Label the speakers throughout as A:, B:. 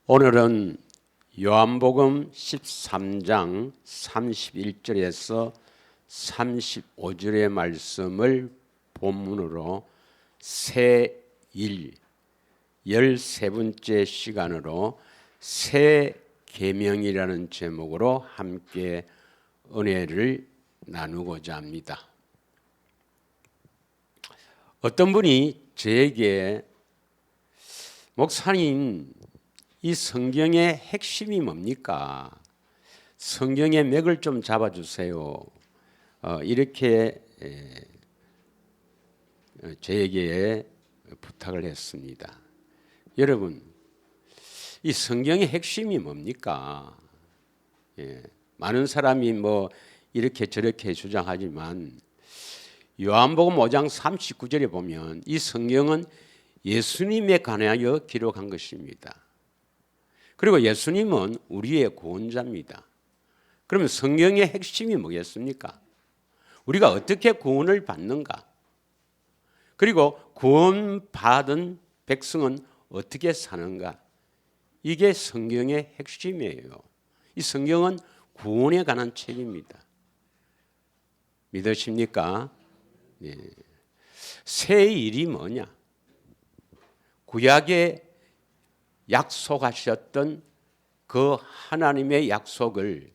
A: 오늘은 요한복음 13장 31절에서 35절의 말씀을 본문으로 새1 13번째 시간으로 새 계명이라는 제목으로 함께 은혜를 나누고자 합니다. 어떤 분이 저에게 목사님, 이 성경의 핵심이 뭡니까? 성경의 맥을 좀 잡아주세요. 이렇게 저에게 부탁을 했습니다. 여러분, 이 성경의 핵심이 뭡니까? 많은 사람이 이렇게 저렇게 주장하지만 요한복음 5장 39절에 보면 이 성경은 예수님에 관하여 기록한 것입니다. 그리고 예수님은 우리의 구원자입니다. 그러면 성경의 핵심이 뭐겠습니까? 우리가 어떻게 구원을 받는가? 그리고 구원받은 백성은 어떻게 사는가? 이게 성경의 핵심이에요. 이 성경은 구원에 관한 책입니다. 믿으십니까? 네. 새 일이 뭐냐? 구약에 약속하셨던 그 하나님의 약속을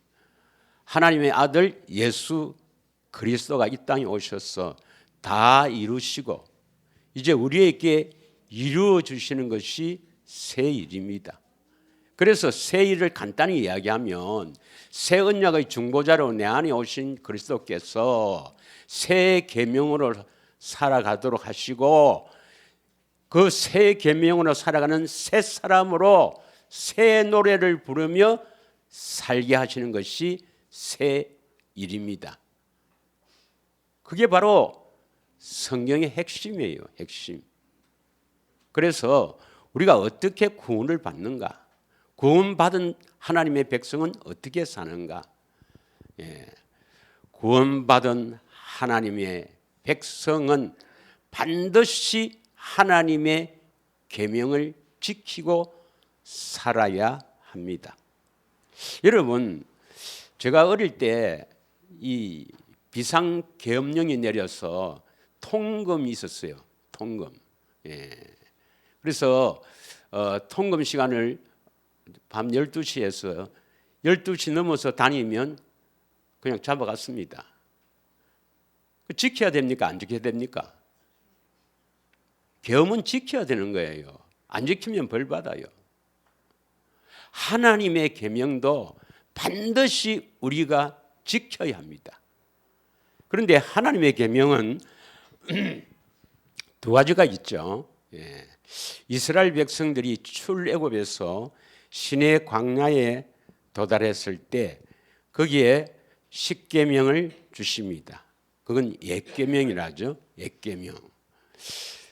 A: 하나님의 아들 예수 그리스도가 이 땅에 오셔서 다 이루시고 이제 우리에게 이루어 주시는 것이 새 일입니다. 그래서 새 일을 간단히 이야기하면 새 언약의 중보자로 내 안에 오신 그리스도께서 새 계명으로 살아가도록 하시고 그 새 계명으로 살아가는 새 사람으로 새 노래를 부르며 살게 하시는 것이 새 일입니다. 그게 바로 성경의 핵심이에요. 핵심. 그래서 우리가 어떻게 구원을 받는가? 구원받은 하나님의 백성은 어떻게 사는가? 구원받은 하나님의 백성은 반드시 하나님의 계명을 지키고 살아야 합니다. 여러분, 제가 어릴 때 이 비상계엄령이 내려서 통금이 있었어요. 통금. 그래서 통금 시간을 밤 12시에서 12시 넘어서 다니면 그냥 잡아갔습니다. 지켜야 됩니까? 안 지켜야 됩니까? 계엄은 지켜야 되는 거예요. 안 지키면 벌 받아요. 하나님의 계명도 반드시 우리가 지켜야 합니다. 그런데 하나님의 계명은 두 가지가 있죠. 이스라엘 백성들이 출애굽에서 시내 광야에 도달했을 때 거기에 십계명을 주십니다. 그건 옛계명이라죠. 옛계명.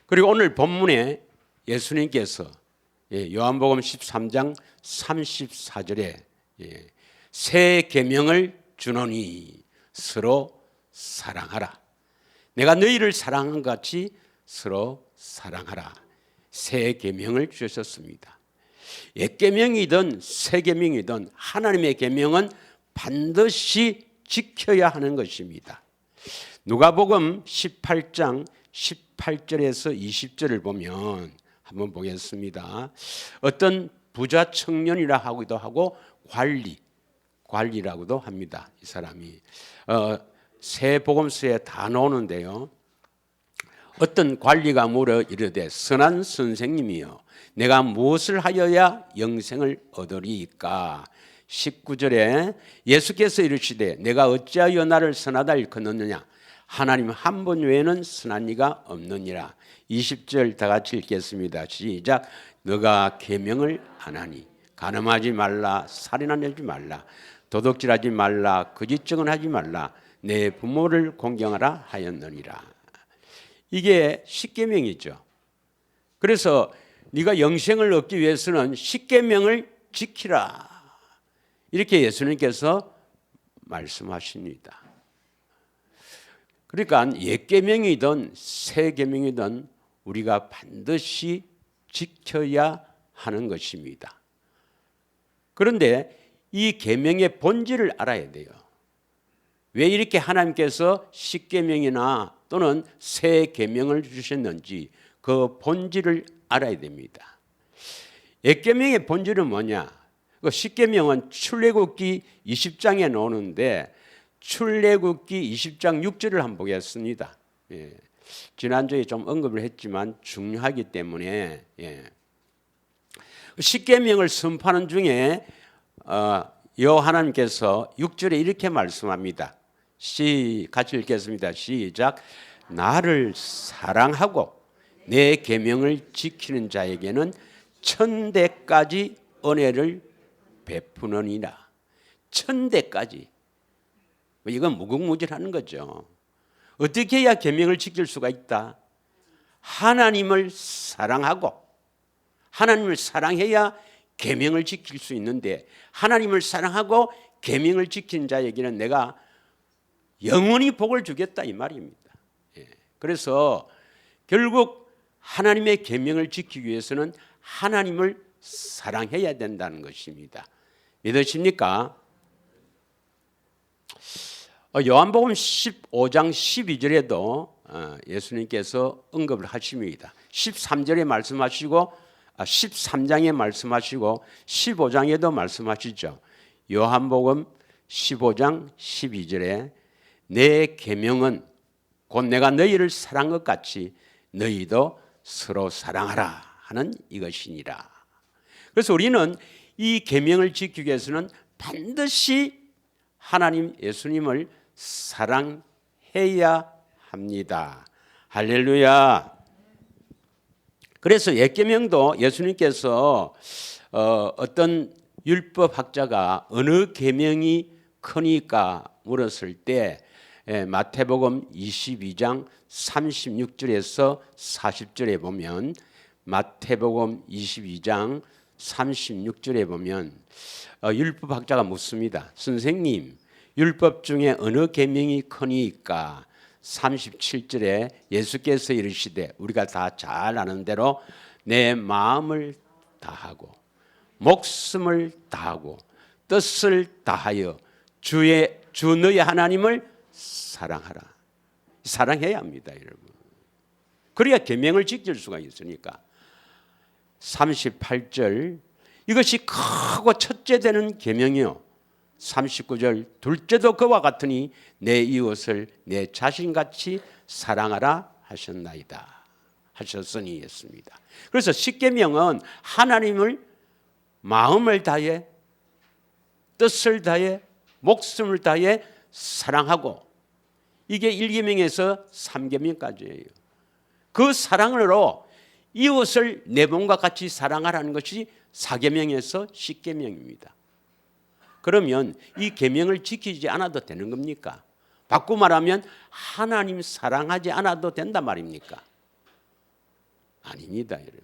A: 그리고 오늘 본문에 예수님께서 요한복음 13장 34절에 새 계명을 주노니 서로 사랑하라. 내가 너희를 사랑한 같이 서로 사랑하라. 새 계명을 주셨습니다. 옛 계명이든 새 계명이든 하나님의 계명은 반드시 지켜야 하는 것입니다. 누가복음 18장 18절에서 20절을 보면 한번 보겠습니다. 어떤 부자 청년이라 하기도 하고 관리라고도 합니다. 이 사람이 새 복음서에 다 나오는데요. 어떤 관리가 물어 이르되 선한 선생님이여 내가 무엇을 하여야 영생을 얻으리이까? 19절에 예수께서 이르시되 내가 어찌하여 나를 선하다 일컫느냐? 하나님 한 분 외에는 선한 이가 없느니라. 20절 다 같이 읽겠습니다. 시작. 너가 계명을 안 하니 간음하지 말라, 살인하지 말라, 도둑질하지 말라, 거짓 증언하지 말라, 내 부모를 공경하라 하였느니라. 이게 십계명이죠. 그래서 네가 영생을 얻기 위해서는 십계명을 지키라. 이렇게 예수님께서 말씀하십니다. 그러니까 옛 계명이든 새 계명이든 우리가 반드시 지켜야 하는 것입니다. 그런데 이 계명의 본질을 알아야 돼요. 왜 이렇게 하나님께서 십계명이나 또는 새 계명을 주셨는지 그 본질을 알아야 됩니다. 십계명의 본질은 뭐냐? 그 십계명은 출애굽기 20장에 나오는데 출애굽기 20장 6절을 한번 보겠습니다. 예. 지난주에 좀 언급을 했지만 중요하기 때문에 십계명을 선포하는 중에 여호와 하나님께서 6절에 이렇게 말씀합니다. 같이 읽겠습니다. 시작. 나를 사랑하고 내 계명을 지키는 자에게는 천대까지 은혜를 베푸느니라. 천대까지. 이건 무궁무진하는 거죠. 어떻게 해야 계명을 지킬 수가 있다? 하나님을 사랑하고 하나님을 사랑해야 계명을 지킬 수 있는데 하나님을 사랑하고 계명을 지킨 자에게는 내가 영원히 복을 주겠다 이 말입니다. 그래서 결국 하나님의 계명을 지키기 위해서는 하나님을 사랑해야 된다는 것입니다. 믿으십니까? 요한복음 15장 12절에도 예수님께서 언급을 하십니다. 13절에 말씀하시고 13장에 말씀하시고 15장에도 말씀하시죠. 요한복음 15장 12절에 내 계명은 곧 내가 너희를 사랑한 것 같이 너희도 서로 사랑하라 하는 이것이니라. 그래서 우리는 이 계명을 지키기 위해서는 반드시 하나님 예수님을 사랑해야 합니다. 할렐루야. 그래서 십계명도 예수님께서 어떤 율법학자가 어느 계명이 크니까 물었을 때 마태복음 22장 36절에서 40절에 보면 마태복음 22장 36절에 보면 율법학자가 묻습니다. 선생님, 율법 중에 어느 계명이 크니까? 37절에 예수께서 이르시되 우리가 다 잘 아는 대로 내 마음을 다하고 목숨을 다하고 뜻을 다하여 주 너의 하나님을 사랑하라. 사랑해야 합니다, 여러분. 그래야 계명을 지킬 수가 있으니까. 38절 이것이 크고 첫째 되는 계명이요. 39절 둘째도 그와 같으니 내 이웃을 내 자신같이 사랑하라 하셨나이다. 하셨으니 했습니다. 그래서 십계명은 하나님을 마음을 다해 뜻을 다해 목숨을 다해 사랑하고 이게 1계명에서 3계명까지예요. 그 사랑으로 이웃을 내 몸과 같이 사랑하라는 것이 4계명에서 10계명입니다. 그러면 이 계명을 지키지 않아도 되는 겁니까? 바꾸고 말하면 하나님 사랑하지 않아도 된단 말입니까? 아닙니다, 여러분.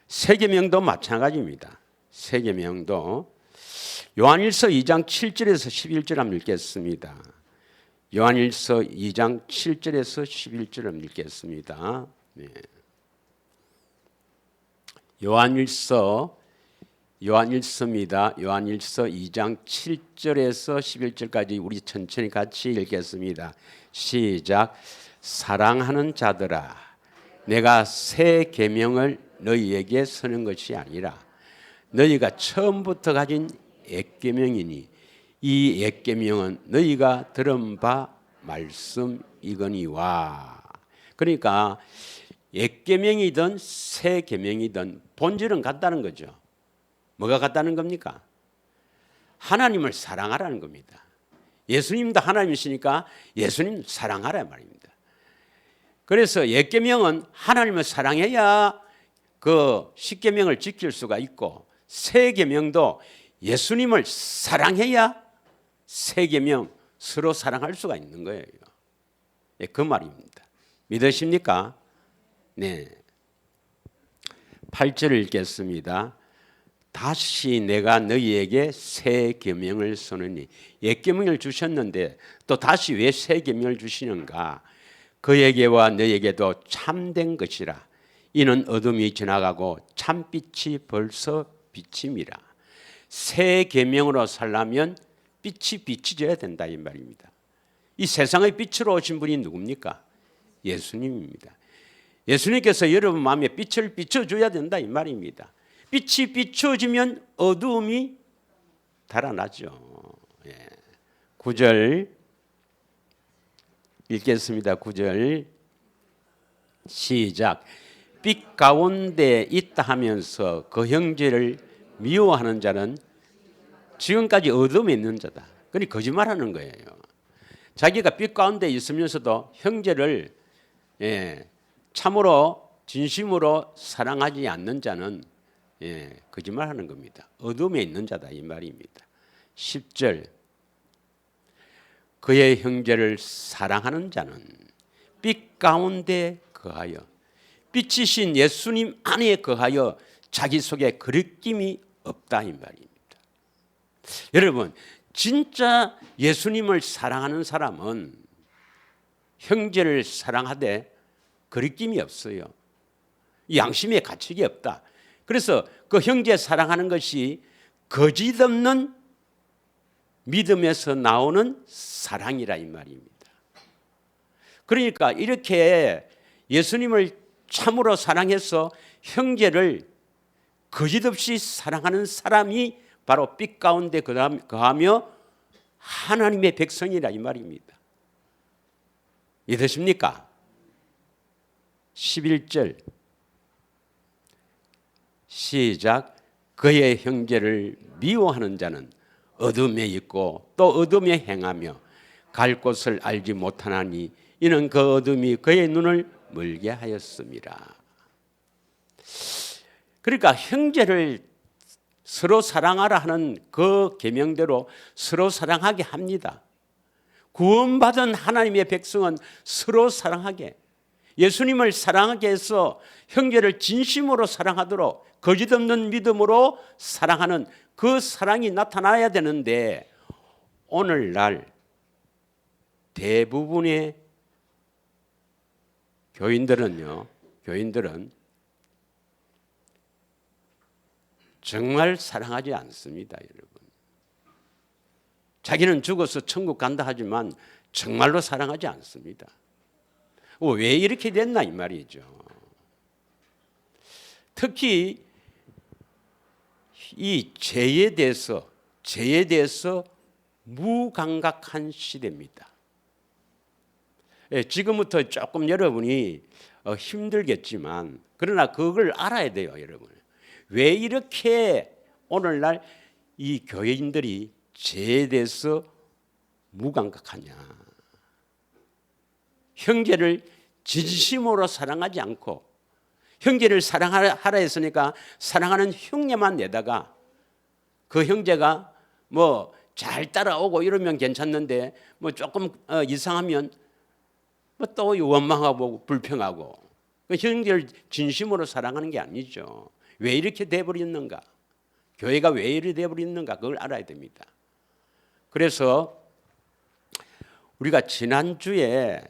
A: 세계명도 마찬가지입니다. 세계명도 요한일서 2장 7절에서 11절 한번 읽겠습니다. 요한일서 2장 7절에서 11절 한번 읽겠습니다. 네. 요한일서입니다. 요한일서 2장 7절에서 11절까지 우리 천천히 같이 읽겠습니다. 시작. 사랑하는 자들아, 내가 새 계명을 너희에게 서는 것이 아니라 너희가 처음부터 가진 옛계명이니 이 옛계명은 너희가 들은 바 말씀이거니와. 그러니까 옛계명이든 새 계명이든 본질은 같다는 거죠. 뭐가 같다는 겁니까? 하나님을 사랑하라는 겁니다. 예수님도 하나님이시니까 예수님 사랑하라 말입니다. 그래서 옛계명은 하나님을 사랑해야 그 십계명을 지킬 수가 있고 새 계명도 예수님을 사랑해야 새 계명 서로 사랑할 수가 있는 거예요. 네, 그 말입니다. 믿으십니까? 네. 8절을 읽겠습니다. 다시 내가 너희에게 새 계명을 서느니. 옛 계명을 주셨는데 또 다시 왜 새 계명을 주시는가? 그에게와 너에게도 참된 것이라. 이는 어둠이 지나가고 참빛이 벌써 비침이라. 새 계명으로 살려면 빛이 비춰져야 된다 이 말입니다. 이 세상의 빛으로 오신 분이 누굽니까? 예수님입니다. 예수님께서 여러분 마음에 빛을 비춰줘야 된다 이 말입니다. 빛이 비춰지면 어두움이 달아나죠. 9절 읽겠습니다. 9절 시작. 빛 가운데 있다 하면서 그 형제를 미워하는 자는 지금까지 어둠에 있는 자다. 그러니 거짓말하는 거예요. 자기가 빛 가운데 있으면서도 형제를 참으로 진심으로 사랑하지 않는 자는 거짓말하는 겁니다. 어둠에 있는 자다 이 말입니다. 10절 그의 형제를 사랑하는 자는 빛 가운데 거하여 빛이신 예수님 안에 거하여 자기 속에 거리낌이 없다 이 말입니다. 여러분 진짜 예수님을 사랑하는 사람은 형제를 사랑하되 거리낌이 없어요. 양심의 가책이 없다. 그래서 그 형제 사랑하는 것이 거짓 없는 믿음에서 나오는 사랑이라 이 말입니다. 그러니까 이렇게 예수님을 참으로 사랑해서 형제를 거짓 없이 사랑하는 사람이 바로 빛 가운데 거하며 하나님의 백성이라 이 말입니다. 이해되십니까? 11절 시작. 그의 형제를 미워하는 자는 어둠에 있고 또 어둠에 행하며 갈 곳을 알지 못하나니 이는 그 어둠이 그의 눈을 멀게 하였습니다. 그러니까 형제를 서로 사랑하라 하는 그 계명대로 서로 사랑하게 합니다. 구원받은 하나님의 백성은 서로 사랑하게, 예수님을 사랑하게 해서 형제를 진심으로 사랑하도록 거짓 없는 믿음으로 사랑하는 그 사랑이 나타나야 되는데 오늘날 대부분의 교인들은 정말 사랑하지 않습니다, 여러분. 자기는 죽어서 천국 간다 하지만 정말로 사랑하지 않습니다. 왜 이렇게 됐나 이 말이죠. 특히 이 죄에 대해서 무감각한 시대입니다. 지금부터 조금 여러분이 힘들겠지만 그러나 그걸 알아야 돼요, 여러분. 왜 이렇게 오늘날 이 교회인들이 죄에 대해서 무감각하냐? 형제를 진심으로 사랑하지 않고 형제를 사랑하라 했으니까 사랑하는 형제만 내다가 그 형제가 뭐 잘 따라오고 이러면 괜찮는데 뭐 조금 이상하면 뭐 또 원망하고 불평하고 그 형제를 진심으로 사랑하는 게 아니죠. 왜 이렇게 돼버렸는가? 교회가 왜 이렇게 돼버렸는가? 그걸 알아야 됩니다. 그래서 우리가 지난주에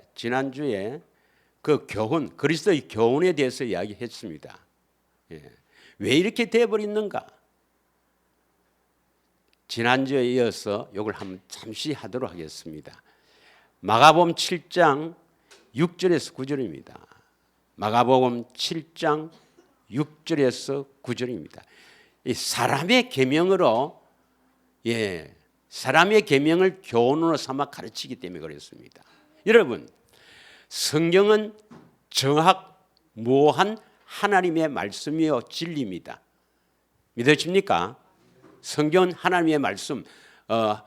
A: 그 교훈, 그리스도의 교훈에 대해서 이야기했습니다. 왜 이렇게 돼버렸는가? 지난주에 이어서 이걸 한번 잠시 하도록 하겠습니다. 마가복음 7장 6절에서 9절입니다. 마가복음 7장 6절에서 9절입니다. 이 사람의 계명으로 사람의 계명을 교훈으로 삼아 가르치기 때문에 그렇습니다. 여러분, 성경은 정확무오한 하나님의 말씀이요 진리입니다. 믿으십니까? 성경은 하나님의 말씀.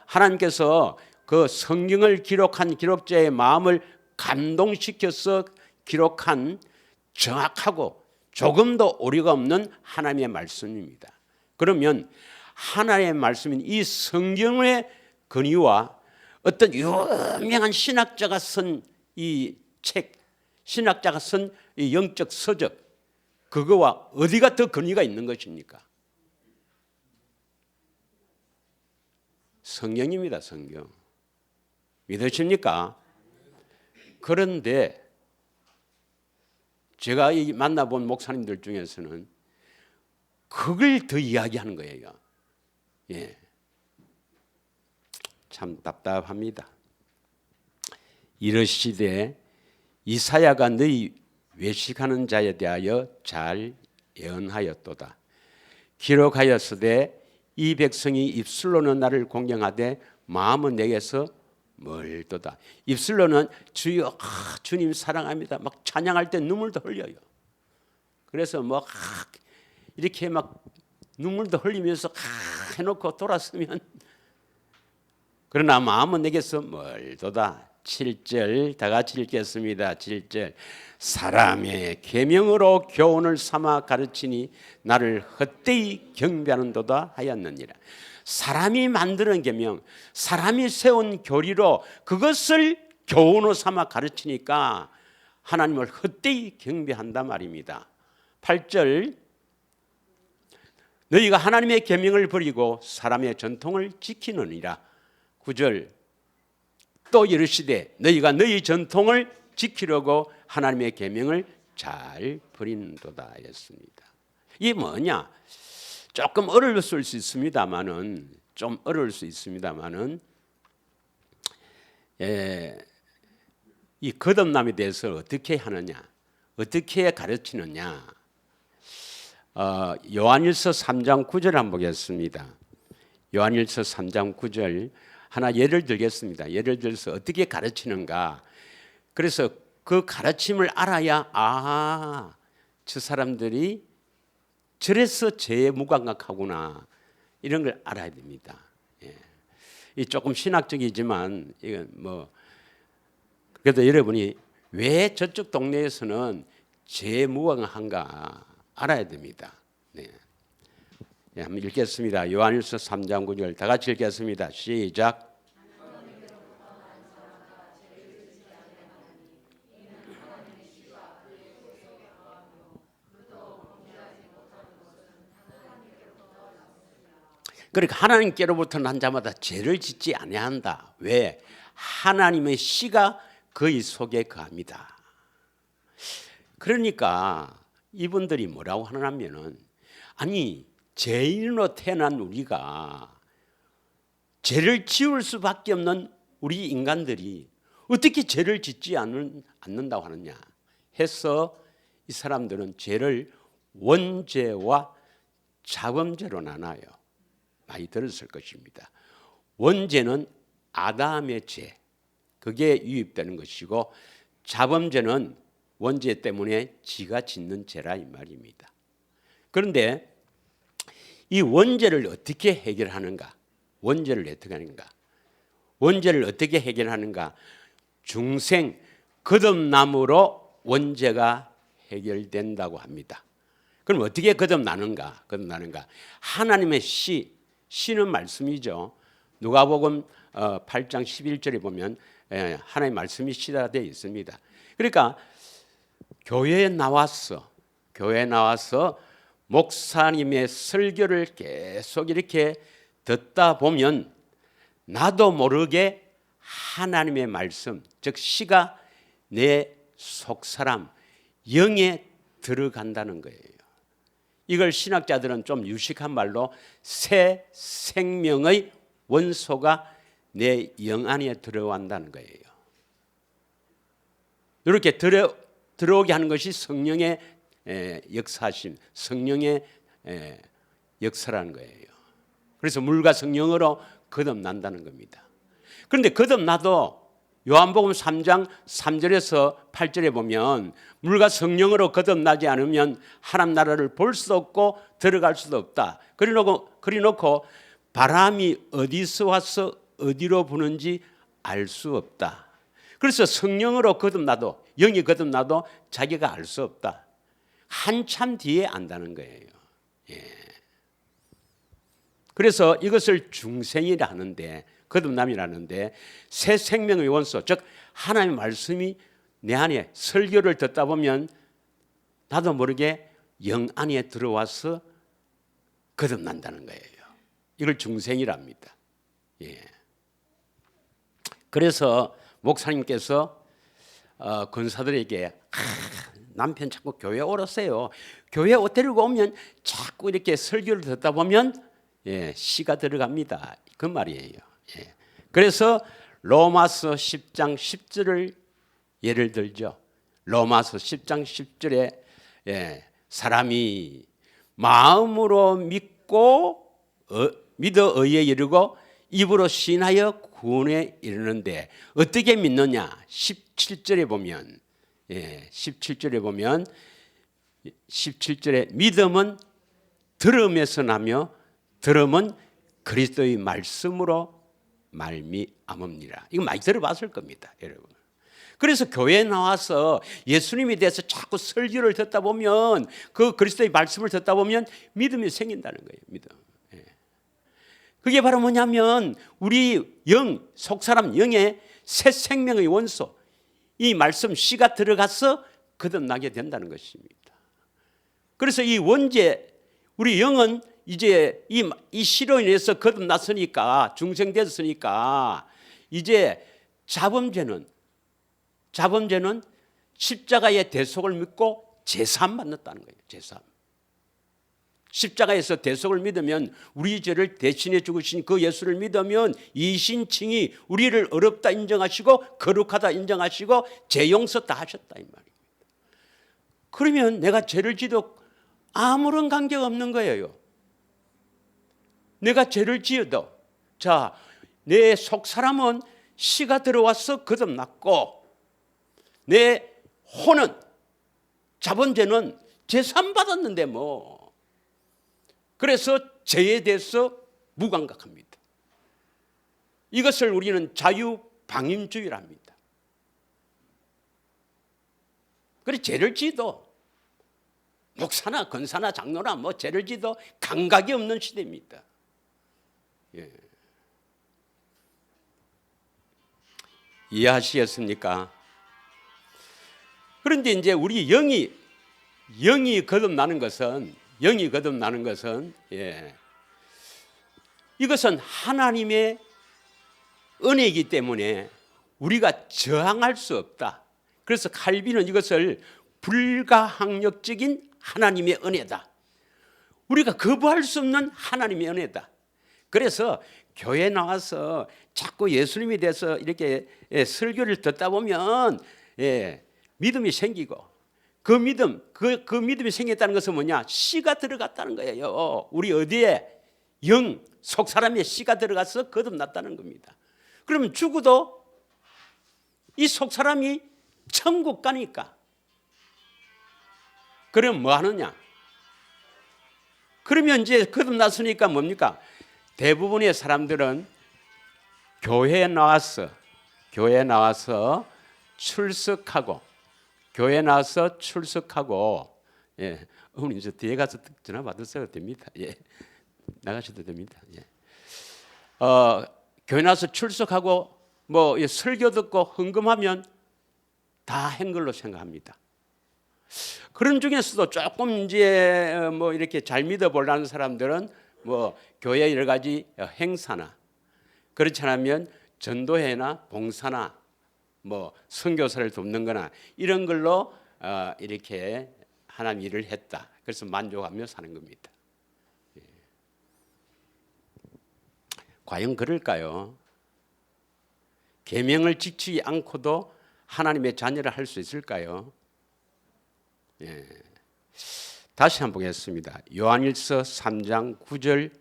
A: 하나님께서 그 성경을 기록한 기록자의 마음을 감동시켜서 기록한 정확하고 조금도 오류가 없는 하나님의 말씀입니다. 그러면 하나님의 말씀인 이 성경의 근위와 어떤 유명한 신학자가 쓴 이 책, 신학자가 쓴 이 영적 서적, 그거와 어디가 더 근위가 있는 것입니까? 성경입니다, 성경. 믿으십니까? 그런데 제가 만나본 목사님들 중에서는 그걸 더 이야기하는 거예요. 예, 참 답답합니다. 이르시되 이사야가 너희 외식하는 자에 대하여 잘 예언하였도다. 기록하였으되 이 백성이 입술로는 나를 공경하되 마음은 내게서 멀도다. 입술로는 주여 주님 사랑합니다 막 찬양할 때 눈물도 흘려요. 그래서 뭐 이렇게 막 눈물도 흘리면서 해놓고 돌았으면, 그러나 마음은 내게서 멀도다. 7절 다 같이 읽겠습니다. 7절 사람의 계명으로 교훈을 삼아 가르치니 나를 헛되이 경배하는도다 하였느니라. 사람이 만드는 계명, 사람이 세운 교리로 그것을 교훈으로 삼아 가르치니까 하나님을 헛되이 경배한단 말입니다. 8절 너희가 하나님의 계명을 버리고 사람의 전통을 지키느니라. 9절 또 이르시되 너희가 너희 전통을 지키려고 하나님의 계명을 잘 버린도다 했습니다. 이게 뭐냐? 조금 어려울 수 있습니다만은 이 거듭남에 대해서 어떻게 하느냐, 어떻게 가르치느냐. 요한일서 3장 9절 한번 보겠습니다. 요한일서 3장 9절 하나 예를 들겠습니다. 예를 들어서 어떻게 가르치는가. 그래서 그 가르침을 알아야 저 사람들이 저래서 죄에 무감각하구나 이런 걸 알아야 됩니다. 예. 이 조금 신학적이지만 이건 뭐 그래도 여러분이 왜 저쪽 동네에서는 죄에 무감각한가 알아야 됩니다. 네. 네, 한번 읽겠습니다. 요한일서 3장 9절 다 같이 읽겠습니다. 시작. 그러니까 하나님께로부터 난 자마다 죄를 짓지 아니한다. 왜? 하나님의 씨가 그의 속에 거합니다. 그러니까 이분들이 뭐라고 하냐면은 아니 죄인으로 태어난 우리가 죄를 지을 수밖에 없는 우리 인간들이 어떻게 죄를 짓지 않는다고 하느냐 해서 이 사람들은 죄를 원죄와 자범죄로 나눠요. 많이 들었을 것입니다. 원죄는 아담의 죄, 그게 유입되는 것이고 자범죄는 원죄 때문에 지가 짓는 죄라 이 말입니다. 그런데 이 원죄를 어떻게 해결하는가? 원죄를 어떻게 해결하는가? 중생 거듭남으로 원죄가 해결된다고 합니다. 그럼 어떻게 거듭나는가? 하나님의 씨는 말씀이죠. 누가복음 8장 11절에 보면 하나님의 말씀이 씨가 되어 있습니다. 그러니까 교회에 나와서 목사님의 설교를 계속 이렇게 듣다 보면 나도 모르게 하나님의 말씀, 즉 씨가 내 속사람 영에 들어간다는 거예요. 이걸 신학자들은 좀 유식한 말로 새 생명의 원소가 내 영 안에 들어간다는 거예요. 이렇게 들어오게 하는 것이 성령의 역사심, 성령의 역사라는 거예요. 그래서 물과 성령으로 거듭난다는 겁니다. 그런데 거듭나도 요한복음 3장 3절에서 8절에 보면 물과 성령으로 거듭나지 않으면 하나님 나라를 볼 수도 없고 들어갈 수도 없다. 그래놓고 바람이 어디서 와서 어디로 부는지 알 수 없다. 그래서 성령으로 거듭나도 영이 거듭나도 자기가 알 수 없다. 한참 뒤에 안다는 거예요. 예. 그래서 이것을 중생이라 하는데 거듭남이라는데 새 생명의 원소, 즉 하나님의 말씀이 내 안에 설교를 듣다 보면 나도 모르게 영 안에 들어와서 거듭난다는 거예요. 이걸 중생이랍니다. 예. 그래서 목사님께서 권사들에게 남편 자꾸 교회 오라세요. 교회 데리고 오면 자꾸 이렇게 설교를 듣다 보면 씨가 들어갑니다. 그 말이에요. 그래서 로마서 10장 10절을 예를 들죠. 로마서 10장 10절에 사람이 마음으로 믿고 믿어 의에 이르고 입으로 신하여 구원에 이르는데 어떻게 믿느냐? 17절에 보면 17절에 믿음은 들음에서 나며 들음은 그리스도의 말씀으로 말미암음이라. 이거 많이 들어봤을 겁니다, 여러분. 그래서 교회에 나와서 예수님에 대해서 자꾸 설교를 듣다 보면 그 그리스도의 말씀을 듣다 보면 믿음이 생긴다는 거예요. 믿음. 그게 바로 뭐냐면 우리 속사람 영의 새 생명의 원소, 이 말씀 씨가 들어가서 거듭나게 된다는 것입니다. 그래서 이 원죄, 우리 영은 이제 이 씨로 인해서 거듭났으니까, 중생됐으니까 이제 자범죄는 십자가의 대속을 믿고 제사함 받는다는 거예요. 제사함. 십자가에서 대속을 믿으면 우리 죄를 대신해 죽으신 그 예수를 믿으면 이신칭이 우리를 어렵다 인정하시고 거룩하다 인정하시고 죄 용서 다 하셨다 이 말입니다. 그러면 내가 죄를 지도 아무런 관계가 없는 거예요. 내가 죄를 지어도 내 속사람은 씨가 들어와서 거듭났고 내 혼은 자본죄는 제산 받았는데 그래서 죄에 대해서 무감각합니다. 이것을 우리는 자유방임주의랍니다. 그래서 죄를 지도 목사나 권사나 장로나 죄를 지도 감각이 없는 시대입니다. 이해하시겠습니까? 그런데 이제 우리 영이 거듭나는 것은 이것은 하나님의 은혜이기 때문에 우리가 저항할 수 없다. 그래서 칼빈은 이것을 불가항력적인 하나님의 은혜다. 우리가 거부할 수 없는 하나님의 은혜다. 그래서 교회에 나와서 자꾸 예수님에 대해서 이렇게 설교를 듣다 보면 믿음이 생기고 그 믿음이 생겼다는 것은 뭐냐? 씨가 들어갔다는 거예요. 우리 어디에? 속사람의 씨가 들어가서 거듭났다는 겁니다. 그러면 죽어도 이 속사람이 천국 가니까 그럼 뭐 하느냐? 그러면 이제 거듭났으니까 뭡니까? 대부분의 사람들은 교회에 나와서 출석하고 어머님 저 뒤에 가서 전화 받으셔도 됩니다. 나가셔도 됩니다. 교회 나와서 출석하고 설교 듣고 헌금하면 다 한 걸로 생각합니다. 그런 중에서도 조금 이제 이렇게 잘 믿어보려는 사람들은 교회 여러 가지 행사나 그렇지 않으면 전도회나 봉사나 선교사를 돕는 거나 이런 걸로 이렇게 하나님 일을 했다. 그래서 만족하며 사는 겁니다. 과연 그럴까요? 계명을 지키지 않고도 하나님의 자녀를 할 수 있을까요? 다시 한번 보겠습니다. 요한일서 3장 9절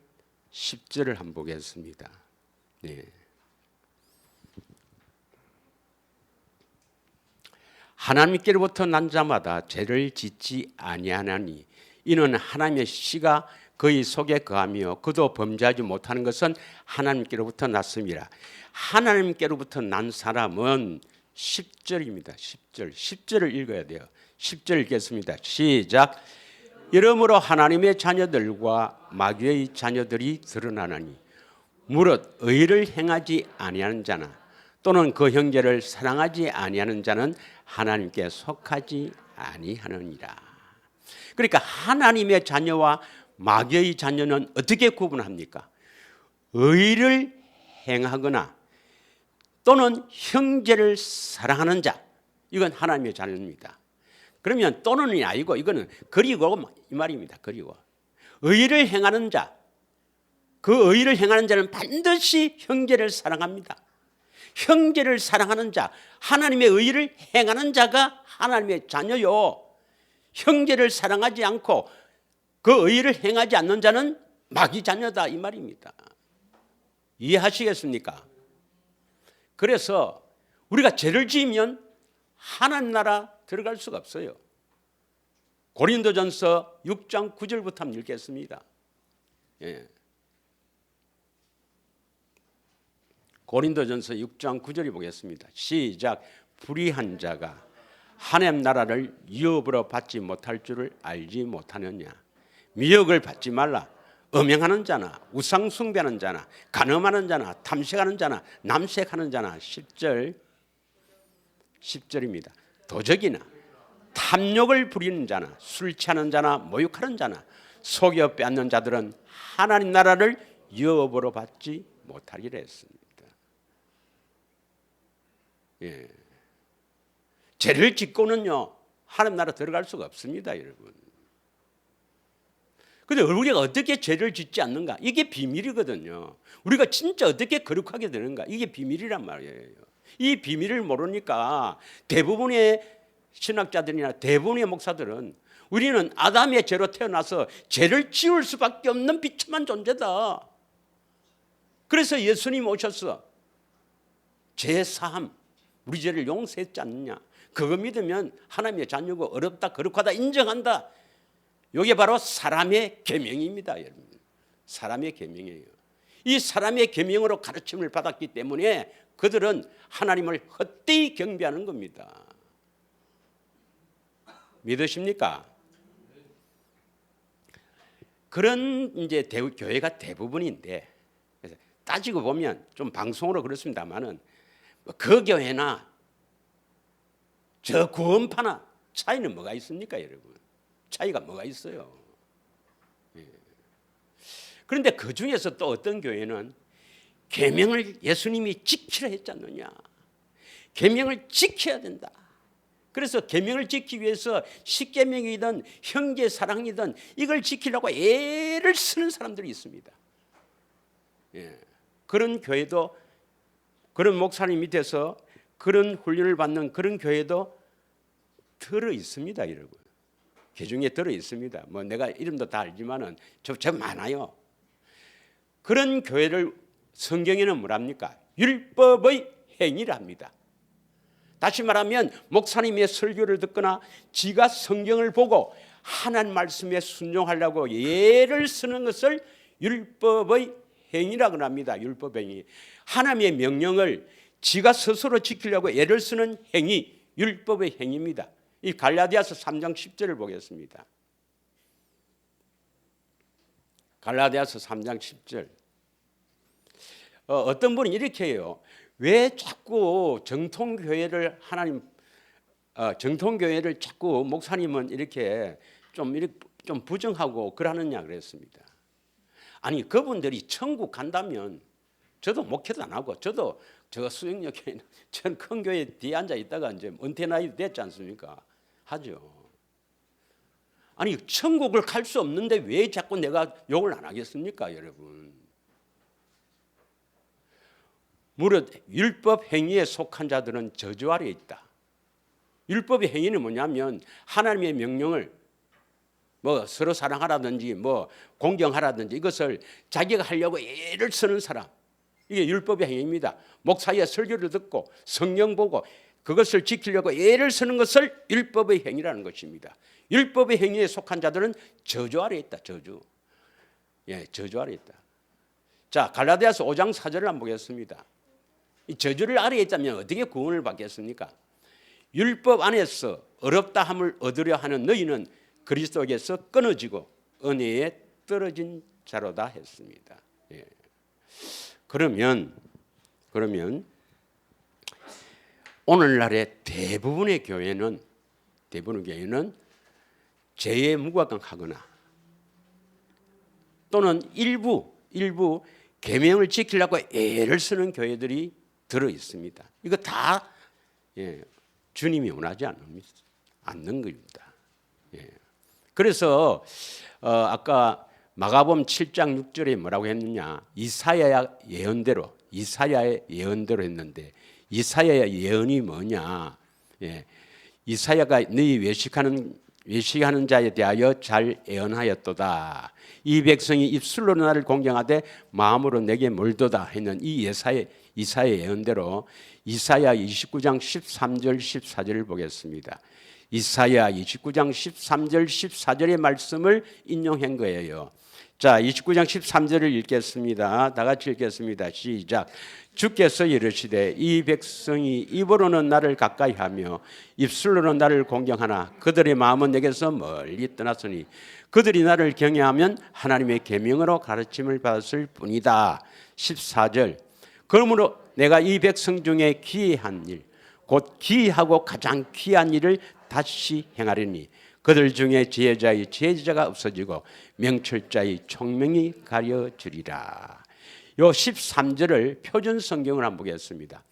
A: 10절을 한번 보겠습니다. 하나님께로부터 난 자마다 죄를 짓지 아니하나니 이는 하나님의 씨가 그의 속에 거하며 그도 범죄하지 못하는 것은 하나님께로부터 났음이라. 하나님께로부터 난 사람은 10절입니다. 10절을 읽어야 돼요. 10절 읽겠습니다. 시작. 이러므로 하나님의 자녀들과 마귀의 자녀들이 드러나나니 무릇 의를 행하지 아니하는 자나 또는 그 형제를 사랑하지 아니하는 자는 하나님께 속하지 아니하느니라. 그러니까 하나님의 자녀와 마귀의 자녀는 어떻게 구분합니까? 의를 행하거나 또는 형제를 사랑하는 자, 이건 하나님의 자녀입니다. 그러면 또는이 아니고 이거는 그리고 이 말입니다. 그리고 의를 행하는 자, 그 의를 행하는 자는 반드시 형제를 사랑합니다. 형제를 사랑하는 자, 하나님의 의를 행하는 자가 하나님의 자녀요. 형제를 사랑하지 않고 그 의를 행하지 않는 자는 마귀 자녀다 이 말입니다. 이해하시겠습니까? 그래서 우리가 죄를 지으면 하나님 나라 들어갈 수가 없어요. 고린도전서 6장 9절부터 한번 읽겠습니다. 예. 고린도전서 6장 9절이 보겠습니다. 시작. 불의한 자가 하나님 나라를 유업으로 받지 못할 줄을 알지 못하느냐. 미역을 받지 말라. 음행하는 자나 우상 숭배하는 자나 간음하는 자나 탐색하는 자나 남색하는 자나 10절입니다. 도적이나 탐욕을 부리는 자나 술 취하는 자나 모욕하는 자나 속여 빼앗는 자들은 하나님 나라를 유업으로 받지 못하리라 했습니다. 예. 죄를 짓고는요 하나님 나라 들어갈 수가 없습니다, 여러분. 근데 우리가 어떻게 죄를 짓지 않는가? 이게 비밀이거든요. 우리가 진짜 어떻게 거룩하게 되는가? 이게 비밀이란 말이에요. 이 비밀을 모르니까 대부분의 신학자들이나 대부분의 목사들은 우리는 아담의 죄로 태어나서 죄를 지을 수밖에 없는 비참한 존재다. 그래서 예수님 오셔서 죄 사함, 우리 죄를 용서했지 않느냐. 그거 믿으면 하나님의 자녀고 어렵다 거룩하다 인정한다. 이게 바로 사람의 계명입니다, 여러분. 사람의 계명이에요. 이 사람의 계명으로 가르침을 받았기 때문에 그들은 하나님을 헛되이 경배하는 겁니다. 믿으십니까? 그런 이제 교회가 대부분인데 따지고 보면 좀 방송으로 그렇습니다만은 그 교회나 저 구원파나 차이는 뭐가 있습니까, 여러분? 차이가 뭐가 있어요? 예. 그런데 그 중에서 또 어떤 교회는 계명을 예수님이 지키라 했지 않느냐. 계명을 지켜야 된다. 그래서 계명을 지키기 위해서 십계명이든 형제 사랑이든 이걸 지키려고 애를 쓰는 사람들이 있습니다. 예. 그런 교회도 그런 목사님 밑에서 그런 훈련을 받는 그런 교회도 들어 있습니다, 여러분. 그 중에 들어 있습니다. 뭐 내가 이름도 다 알지만은 저 많아요. 그런 교회를 성경에는 뭐랍니까? 율법의 행위를 합니다. 다시 말하면 목사님의 설교를 듣거나 지가 성경을 보고 하나님 말씀에 순종하려고 예를 쓰는 것을 율법의 행위라고 합니다. 율법 행위. 하나님의 명령을 지가 스스로 지키려고 예를 쓰는 행위, 율법의 행위입니다. 이 갈라디아서 3장 10절을 보겠습니다. 갈라디아서 3장 10절. 어떤 분이 이렇게 해요. 왜 자꾸 정통교회를 정통교회를 자꾸 목사님은 이렇게 좀 부정하고 그러느냐 그랬습니다. 아니 그분들이 천국 간다면 저도 목회도 안 하고 저도 저 수영역에 전 큰 교회 뒤에 앉아 있다가 이제 은퇴 나이 됐지 않습니까? 하죠. 아니 천국을 갈 수 없는데 왜 자꾸 내가 욕을 안 하겠습니까, 여러분? 무릇 율법 행위에 속한 자들은 저주 아래에 있다. 율법의 행위는 뭐냐면 하나님의 명령을 뭐 서로 사랑하라든지 뭐 공경하라든지 이것을 자기가 하려고 애를 쓰는 사람, 이게 율법의 행위입니다. 목사의 설교를 듣고 성경 보고 그것을 지키려고 애를 쓰는 것을 율법의 행위라는 것입니다. 율법의 행위에 속한 자들은 저주 아래에 있다. 저주. 예, 저주 아래에 있다. 자, 갈라디아서 5장 4절을 한번 보겠습니다. 이 저주를 아래에 있다면 어떻게 구원을 받겠습니까? 율법 안에서 어렵다함을 얻으려 하는 너희는 그리스도에게서 끊어지고 은혜에 떨어진 자로다 했습니다. 예. 그러면 오늘날의 대부분의 교회는 죄에 무감하거나 또는 일부 계명을 지키려고 애를 쓰는 교회들이 들어 있습니다. 이거 다 주님이 원하지 않는 겁니다. 예. 그래서 아까 마가복음 7장 6절에 뭐라고 했느냐? 이사야의 예언대로 했는데 이사야의 예언이 뭐냐? 예. 이사야가 너희 외식하는 자에 대하여 잘 예언하였도다. 이 백성이 입술로 나를 공경하되 마음으로 내게 멀도다 했는 이 이사야의 예언대로 이사야 29장 13절 14절을 보겠습니다. 이사야 29장 13절 14절의 말씀을 인용한 거예요. 자, 29장 13절을 읽겠습니다. 다 같이 읽겠습니다. 시작. 주께서 이르시되 이 백성이 입으로는 나를 가까이하며 입술로는 나를 공경하나 그들의 마음은 내게서 멀리 떠났으니 그들이 나를 경외하면 하나님의 계명으로 가르침을 받았을 뿐이다. 14절. 그러므로 내가 이 백성 중에 기이한 일, 곧 기이하고 가장 귀한 일을 다시 행하리니 그들 중에 지혜자의 지혜자가 없어지고 명철자의 총명이 가려지리라. 요 13절을 표준 성경을 한번 보겠습니다.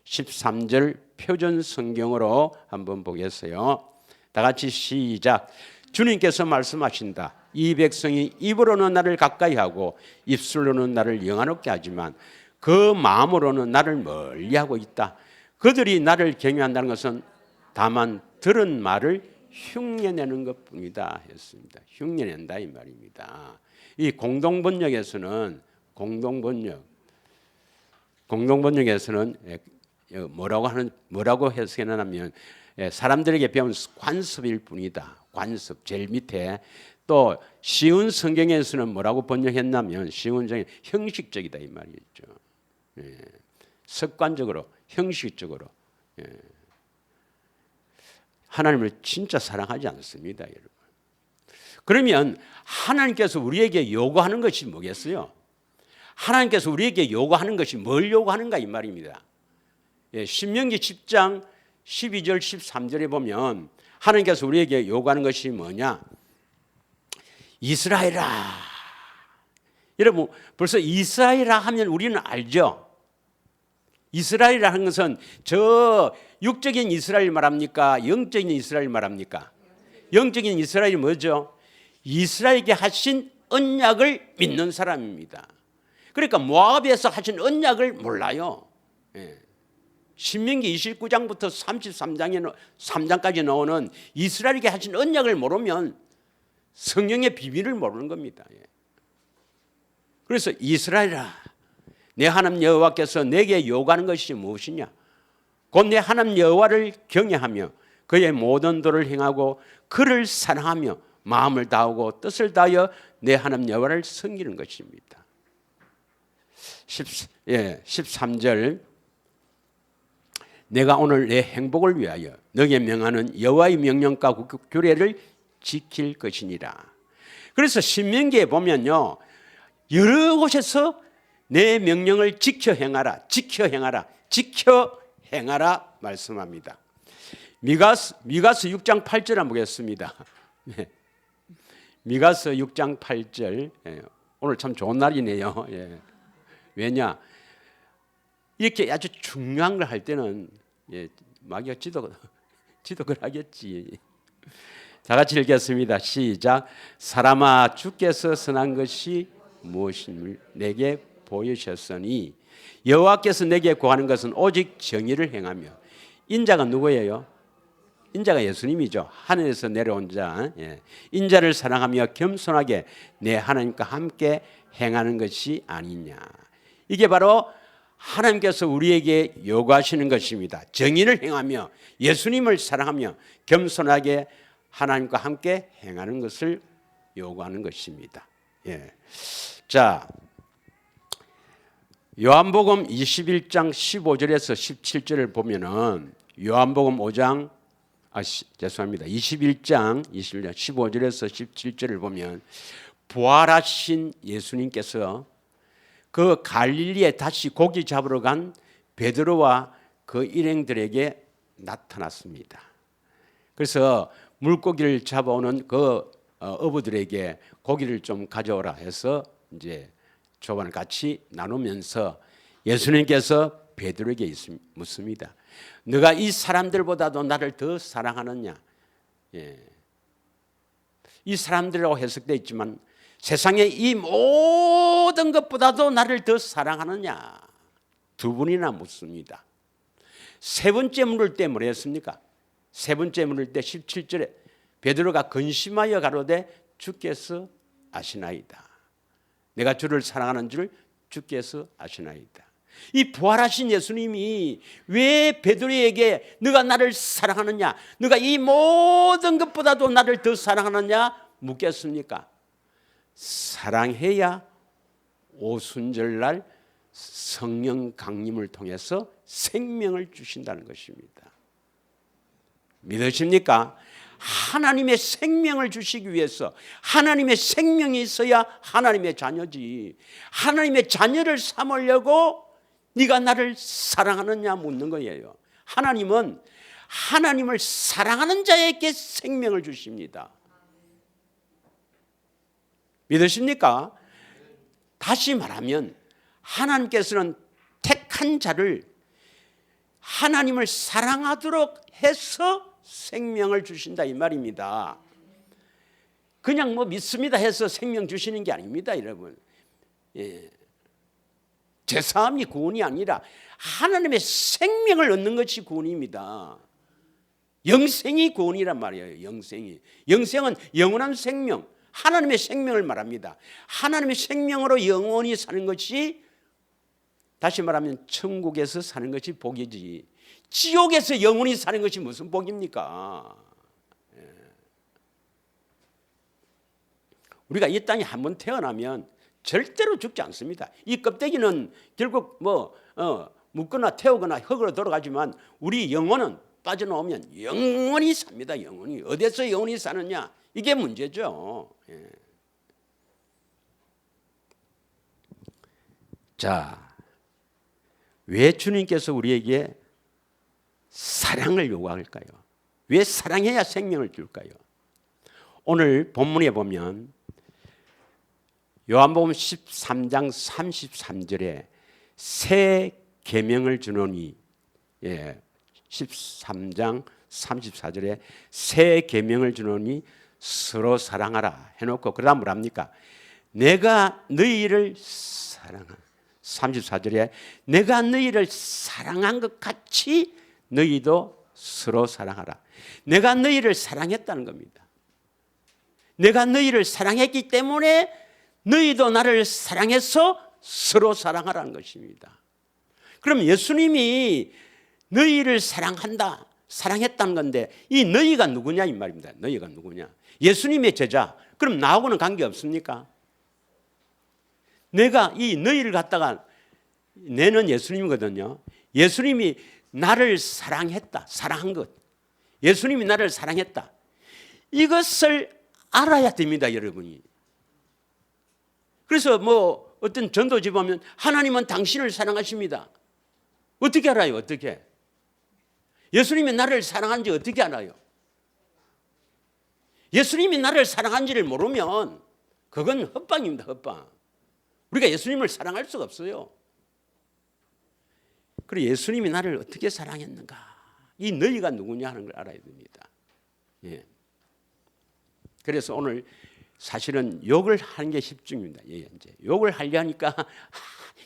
A: 13절 표준 성경으로 한번 보겠어요. 다 같이 시작. 주님께서 말씀하신다. 이 백성이 입으로는 나를 가까이 하고 입술로는 나를 영화롭게 하지만 그 마음으로는 나를 멀리하고 있다. 그들이 나를 경외한다는 것은 다만 들은 말을 흉내내는 것뿐이다 했습니다. 흉내낸다 이 말입니다. 이 공동번역에서는 뭐라고 해석하냐면 사람들에게 배운 관습일 뿐이다. 관습 제일 밑에. 또 쉬운 성경에서는 뭐라고 번역했냐면 쉬운 성경 형식적이다 이 말이죠. 습관적으로 형식적으로. 하나님을 진짜 사랑하지 않습니다, 여러분. 그러면 하나님께서 우리에게 요구하는 것이 뭐겠어요? 하나님께서 우리에게 요구하는 것이 뭘 요구하는가 이 말입니다. 신명기 10장 12절 13절에 보면 하나님께서 우리에게 요구하는 것이 뭐냐? 이스라엘아. 여러분 벌써 이스라엘아 하면 우리는 알죠? 이스라엘이라 하는 것은 저 육적인 이스라엘 말합니까? 영적인 이스라엘 말합니까? 영적인 이스라엘이 뭐죠? 이스라엘에게 하신 언약을 믿는 사람입니다. 그러니까 모압에서 하신 언약을 몰라요. 신명기 29장부터 33장까지 나오는 이스라엘에게 하신 언약을 모르면 성령의 비밀을 모르는 겁니다. 그래서 이스라엘아, 내 하나님 여호와께서 내게 요구하는 것이 무엇이냐? 곧 내 하나님 여호와를 경외하며 그의 모든 도를 행하고 그를 사랑하며 마음을 다하고 뜻을 다하여 내 하나님 여호와를 섬기는 것입니다. 13절. 내가 오늘 내 행복을 위하여 너에게 명하는 여호와의 명령과 규례를 지킬 것이니라. 그래서 신명기에 보면요, 여러 곳에서 내 명령을 지켜 행하라 말씀합니다. 미가서 6장 8절 한번 보겠습니다. 미가서 6장 8절. 오늘 참 좋은 날이네요. 왜냐? 이렇게 아주 중요한 걸 할 때는 마귀가 지독을 하겠지. 다 같이 읽겠습니다. 시작. 사람아, 주께서 선한 것이 무엇임을 내게 보여주셨으니 여호와께서 내게 구하는 것은 오직 정의를 행하며. 인자가 누구예요? 인자가 예수님이죠. 하늘에서 내려온 자. 인자를 사랑하며 겸손하게 내 하나님과 함께 행하는 것이 아니냐. 이게 바로 하나님께서 우리에게 요구하시는 것입니다. 정의를 행하며 예수님을 사랑하며 겸손하게 하나님과 함께 행하는 것을 요구하는 것입니다. 자, 요한복음 21장 15절에서 17절을 보면은 요한복음 21장 15절에서 17절을 보면 부활하신 예수님께서 그 갈릴리에 다시 고기 잡으러 간 베드로와 그 일행들에게 나타났습니다. 그래서 물고기를 잡아오는 그 어부들에게 고기를 좀 가져오라 해서 이제 조반을 같이 나누면서 예수님께서 베드로에게 묻습니다. 너가 이 사람들보다도 나를 더 사랑하느냐? 예. 이 사람들이라고 해석되어 있지만 세상의 이 모든 것보다도 나를 더 사랑하느냐? 두 분이나 묻습니다. 세 번째 물을 때 뭐라 했습니까? 세 번째 물을 때 17절에 베드로가 근심하여 가로되 주께서 아시나이다. 내가 주를 사랑하는 줄 주께서 아시나이다. 이 부활하신 예수님이 왜 베드로에게 너가 나를 사랑하느냐, 너가 이 모든 것보다도 나를 더 사랑하느냐 묻겠습니까? 사랑해야 오순절날 성령 강림을 통해서 생명을 주신다는 것입니다. 믿으십니까? 하나님의 생명을 주시기 위해서 하나님의 생명이 있어야 하나님의 자녀지. 하나님의 자녀를 삼으려고 네가 나를 사랑하느냐 묻는 거예요. 하나님은 하나님을 사랑하는 자에게 생명을 주십니다. 믿으십니까? 다시 말하면 하나님께서는 택한 자를 하나님을 사랑하도록 해서 생명을 주신다 이 말입니다. 그냥 뭐 믿습니다 해서 생명 주시는 게 아닙니다, 여러분. 예. 죄사함이 구원이 아니라 하나님의 생명을 얻는 것이 구원입니다. 영생이 구원이란 말이에요. 영생은 영원한 생명, 하나님의 생명을 말합니다. 하나님의 생명으로 영원히 사는 것이, 다시 말하면 천국에서 사는 것이 복이지, 지옥에서 영원히 사는 것이 무슨 복입니까? 우리가 이 땅에 한번 태어나면 절대로 죽지 않습니다. 이 껍데기는 결국 묻거나 태우거나 흙으로 돌아가지만 우리 영혼은 빠져나오면 영원히 삽니다. 영원히. 어디서 영원히 사느냐, 이게 문제죠. 예. 자, 왜 주님께서 우리에게 사랑을 요구할까요? 왜 사랑해야 생명을 줄까요? 오늘 본문에 보면 요한복음 13장 33절에 새 계명을 주노니, 13장 34절에 새 계명을 주노니 서로 사랑하라 해놓고 그다음 뭐랍니까? 내가 너희를 사랑한, 34절에 내가 너희를 사랑한 것 같이 너희도 서로 사랑하라. 내가 너희를 사랑했다는 겁니다. 내가 너희를 사랑했기 때문에 너희도 나를 사랑해서 서로 사랑하라는 것입니다. 그럼 예수님이 너희를 사랑했다는 건데 이 너희가 누구냐 이 말입니다. 너희가 누구냐? 예수님의 제자. 그럼 나하고는 관계 없습니까? 내가 이 너희를 갖다가, 내는 예수님이거든요. 예수님이 나를 사랑한 것, 예수님이 나를 사랑했다, 이것을 알아야 됩니다, 여러분이. 그래서 어떤 전도지 보면 하나님은 당신을 사랑하십니다. 어떻게 알아요? 어떻게? 예수님이 나를 사랑한지 어떻게 알아요? 예수님이 나를 사랑한지를 모르면 그건 헛방입니다, 헛방. 우리가 예수님을 사랑할 수가 없어요. 그리고 예수님이 나를 어떻게 사랑했는가, 이 너희가 누구냐 하는 걸 알아야 됩니다. 예. 그래서 오늘 사실은 욕을 하는 게 집중입니다. 예, 이제 욕을 하려니까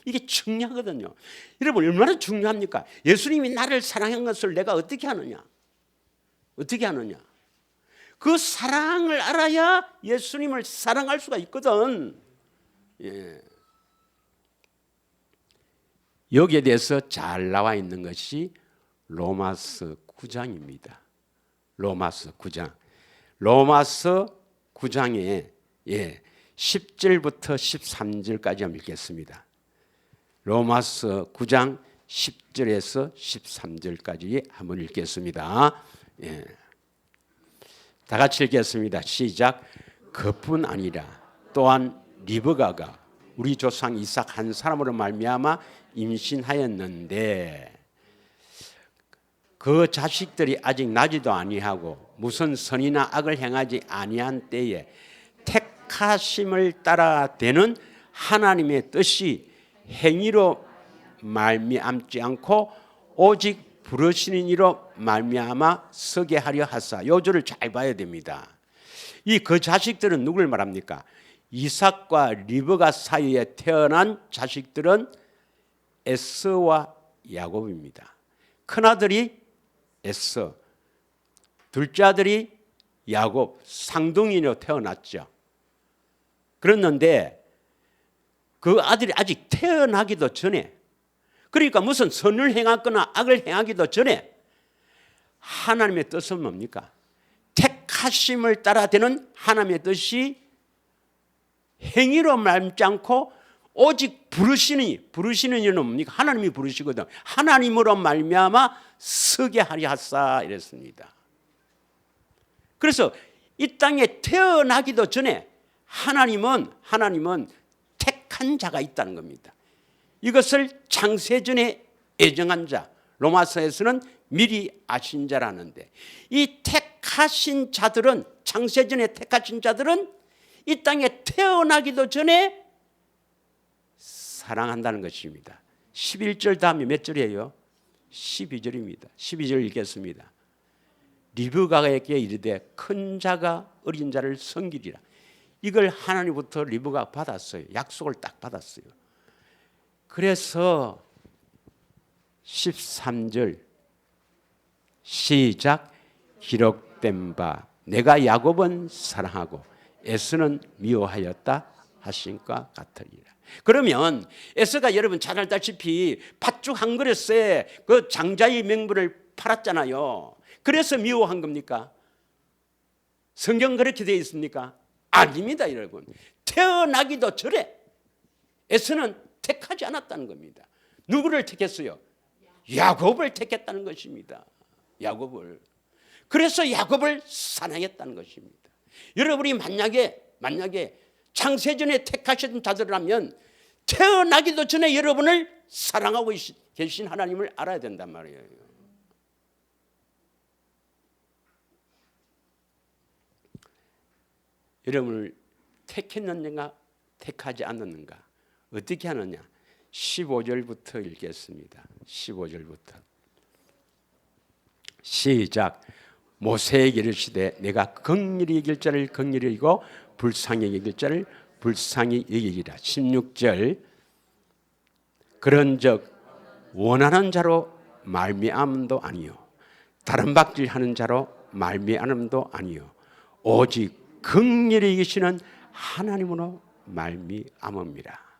A: 이게 중요하거든요. 여러분 얼마나 중요합니까? 예수님이 나를 사랑한 것을 내가 어떻게 하느냐? 어떻게 하느냐? 그 사랑을 알아야 예수님을 사랑할 수가 있거든. 예. 여기에 대해서 잘 나와 있는 것이 로마서 9장입니다. 로마서 9장. 로마서 9장에 10절부터 13절까지 한번 읽겠습니다. 로마서 9장 10절에서 13절까지 한번 읽겠습니다. 예. 다 같이 읽겠습니다. 시작. 그뿐 아니라 또한 리브가가 우리 조상 이삭 한 사람으로 말미암아 임신하였는데 그 자식들이 아직 나지도 아니하고 무슨 선이나 악을 행하지 아니한 때에 택하심을 따라 되는 하나님의 뜻이 행위로 말미암지 않고 오직 부르시는 이로 말미암아 서게 하려 하사. 요 줄을 잘 봐야 됩니다. 이 그 자식들은 누굴 말합니까? 이삭과 리브가 사이에 태어난 자식들은 에서와 야곱입니다. 큰아들이 에서, 둘째 아들이 야곱, 쌍둥이로 태어났죠. 그랬는데 그 아들이 아직 태어나기도 전에, 그러니까 무슨 선을 행하거나 악을 행하기도 전에 하나님의 뜻은 뭡니까? 택하심을 따라 되는 하나님의 뜻이 행위로 말지 않고 오직 부르시는 이는 뭡니까? 하나님이 부르시거든. 하나님으로 말미암아 서게 하려 하사 이랬습니다. 그래서 이 땅에 태어나기도 전에 하나님은 택한 자가 있다는 겁니다. 이것을 창세전에 예정한 자, 로마서에서는 미리 아신 자라는데, 이 택하신 자들은, 창세전에 택하신 자들은 이 땅에 태어나기도 전에 사랑한다는 것입니다. 11절 다음에 몇 절이에요? 12절입니다. 12절 읽겠습니다. 리브가에게 이르되 큰 자가 어린 자를 섬기리라. 이걸 하나님부터 리브가 받았어요. 약속을 딱 받았어요. 그래서 13절 시작. 기록된 바 내가 야곱은 사랑하고 에서는 미워하였다 하신 것 같으리라. 그러면 에서가 여러분 잘 알다시피 팥죽 한 그릇에 그 장자의 명분을 팔았잖아요. 그래서 미워한 겁니까? 성경 그렇게 되어 있습니까? 아닙니다, 여러분. 태어나기도 전에 에서는 택하지 않았다는 겁니다. 누구를 택했어요? 야곱을 택했다는 것입니다. 야곱을. 그래서 야곱을 사랑했다는 것입니다. 여러분이 만약에 창세전에 택하신 자들이라면 태어나기도 전에 여러분을 사랑하고 계신 하나님을 알아야 된단 말이에요. 여러분을 택했는가 택하지 않았는가 어떻게 하느냐? 15절부터 읽겠습니다. 15절부터 시작. 모세에게 이르시되 내가 긍휼히 여길 자를 긍휼히 여기고 불쌍히 여길 자를 불쌍히 여기리라. 16절 그런즉 원하는 자로 말미암음도 아니요 다른 박질하는 자로 말미암음도 아니요 오직 긍휼히 여기시는 하나님으로 말미암음이라.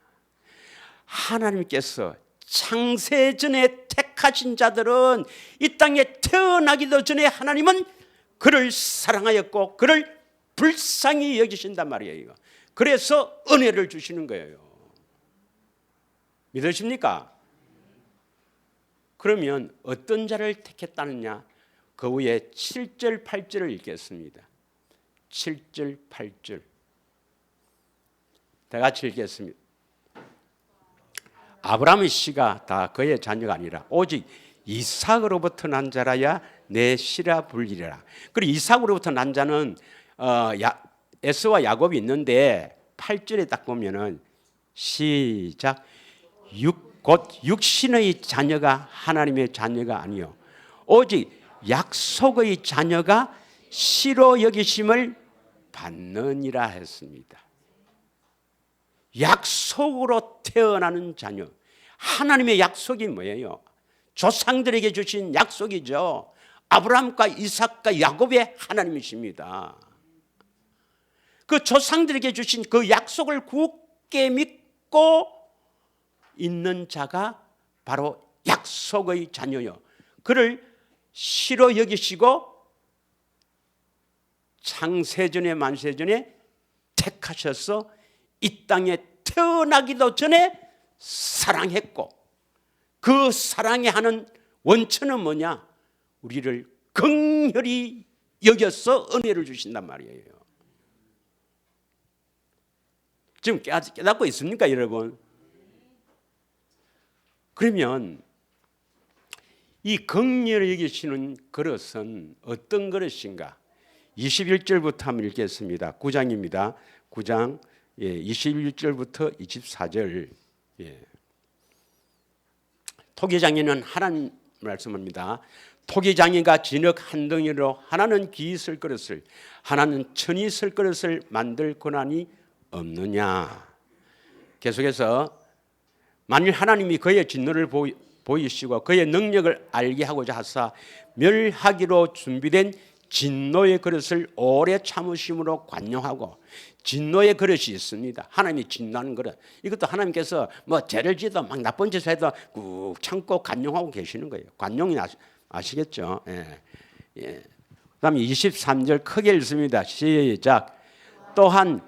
A: 하나님께서 창세전에 택하신 자들은 이 땅에 태어나기도 전에 하나님은 그를 사랑하였고 그를 불쌍히 여기신단 말이에요. 그래서 은혜를 주시는 거예요. 믿으십니까? 그러면 어떤 자를 택했다느냐? 그 후에 7절 8절을 읽겠습니다. 7절 8절 다 같이 읽겠습니다. 아브라함의 씨가 다 그의 자녀가 아니라 오직 이삭으로부터 난 자라야 내 씨라 불리라. 그리고 이삭으로부터 난 자는 에서와 야곱이 있는데 8절에 딱 보면은 시작. 곧 육신의 자녀가 하나님의 자녀가 아니요 오직 약속의 자녀가 씨로 여기심을 받느니라 했습니다. 약속으로 태어나는 자녀. 하나님의 약속이 뭐예요? 조상들에게 주신 약속이죠. 아브라함과 이삭과 야곱의 하나님이십니다. 그 조상들에게 주신 그 약속을 굳게 믿고 있는 자가 바로 약속의 자녀요. 그를 씨로 여기시고 창세전에 만세전에 택하셔서 이 땅에 태어나기도 전에 사랑했고 그 사랑에 하는 원천은 뭐냐? 우리를 긍휼히 여겨서 은혜를 주신단 말이에요. 지금 깨닫고 있습니까, 여러분? 그러면 이 긍휼히 여기시는 그릇은 어떤 그릇인가? 21절부터 한번 읽겠습니다. 9장입니다. 9장 21절부터 24절. 토기장에는 말씀합니다. 토기장이가 진흙 한 덩이로 하나는 기 있을 그릇을 하나는 천이 있을 그릇을 만들 권한이 없느냐. 계속해서 만일 하나님이 그의 진노를 보이시고 그의 능력을 알게 하고자 하사 멸하기로 준비된 진노의 그릇을 오래 참으심으로 관용하고, 진노의 그릇이 있습니다. 하나님이 진노하는 그릇. 이것도 하나님께서 뭐 죄를 지어도 막 나쁜 짓을 해도 꾹 참고 관용하고 계시는 거예요. 관용이 아시겠죠? 예. 예. 그다음에 23절 크게 읽습니다. 시작. 또한